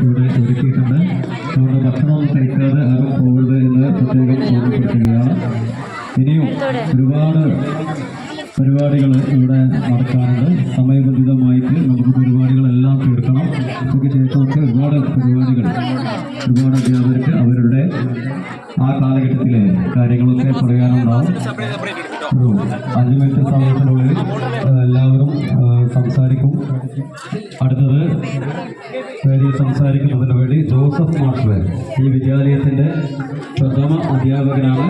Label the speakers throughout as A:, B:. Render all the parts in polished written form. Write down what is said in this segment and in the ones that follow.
A: ഇവിടെ ഒരുക്കിയിട്ടുണ്ട്. അതുകൊണ്ട് ഭക്ഷണം കഴിക്കാതെ ആരും പോകരുത് എന്ന് പ്രത്യേകം ഓർമ്മപ്പെടുത്തുകയാണ്. ഇനിയും ഒരുപാട് പരിപാടികൾ ഇവിടെ നടക്കാറുണ്ട്. സമയബന്ധിതമായിട്ട് നമുക്ക് പരിപാടികളെല്ലാം തീർക്കണം. ഇതിന് ശേഷമൊക്കെ ഒരുപാട് അധ്യാപകർക്ക് അവരുടെ ആ കാലഘട്ടത്തിലെ കാര്യങ്ങളൊക്കെ പറയാനുണ്ടാവും. ഒരു 5 മിനിറ്റ് സമയത്തിനുള്ളിൽ എല്ലാവരും സംസാരിക്കും. അടുത്തത് സംസാരിക്കുന്നതിന് വേണ്ടി ജോസഫ് മാസ്റ്റർ, ഈ വിദ്യാലയത്തിന്റെ പ്രഥമ അധ്യാപകനാണ്.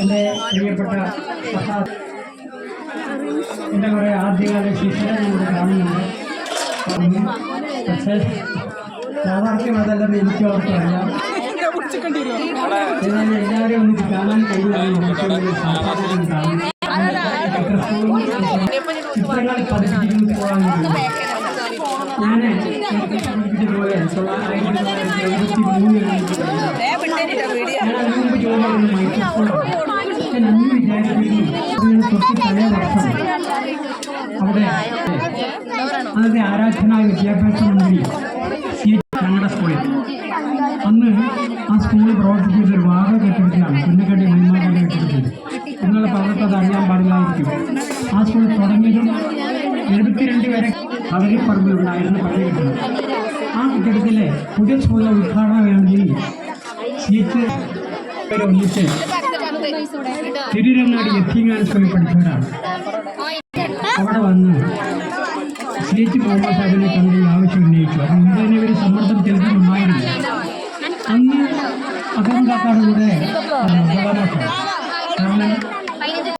B: എൻ്റെ പ്രിയപ്പെട്ട എൻ്റെ കുറേ ആദ്യകാല ശിക്ഷണം ഞങ്ങൾ കാണുന്നുണ്ട്. പക്ഷേ യാഥാർത്ഥ്യം അതല്ലെന്ന് എനിക്ക് ഓർക്കറിയാം. എന്നാൽ എല്ലാവരെയും ഒന്ന് കാണാൻ കഴിയുമെന്ന് നമുക്ക് സാധാരണ ചിത്രങ്ങൾ പതിപ്പിക്കുന്നു പോകാൻ ഞാൻ പോലെ 1973 മുമ്പ് ജോലി മൈക്രോസ്കോപ്പ് ഞാൻ അന്ന് വിചാരിക്കുന്നു തൊട്ട് തലേ വർഷം അവിടെ അന്നത്തെ ആരാധനാ വിദ്യാഭ്യാസ മന്ത്രി ഞങ്ങളുടെ സ്കൂളിൽ അന്ന് ആ സ്കൂളിൽ പ്രവർത്തിച്ചൊരു വാടക കെട്ടിടത്തിലാണ്. കുന്നക്കണ്ടി മന്മാരുടെ കെട്ടിടത്തിൽ നിങ്ങളുടെ പറഞ്ഞത് അറിയാൻ പാടില്ലായിരിക്കും. ആ സ്കൂൾ തുടങ്ങിയതും 72 വരെ കളരിപ്പറമ്പിലുണ്ടായിരുന്ന പഴയ കെട്ടിടം. ആ കെട്ടിടത്തിലെ പുതിയ സ്കൂളിലെ ഉദ്ഘാടന വേളയിൽ സീറ്റ് ഒന്നിച്ച് തിരുരങ്ങാടി യത്തീംഖാന സ്കൂളിൽ പഠിച്ചവരാണ്. അവിടെ വന്ന് സീറ്റ് മുഹമ്മദ് സാഹിബിനെ കണ്ട് ആവശ്യം ഉന്നയിച്ചു. അത് മുമ്പ് തന്നെ ഇവർ സമ്മർദ്ദം ചെലുത്തുന്നുണ്ടായിരുന്നു. അന്ന് അദ്ദേഹം കാക്കാട് കൂടെ കാരണം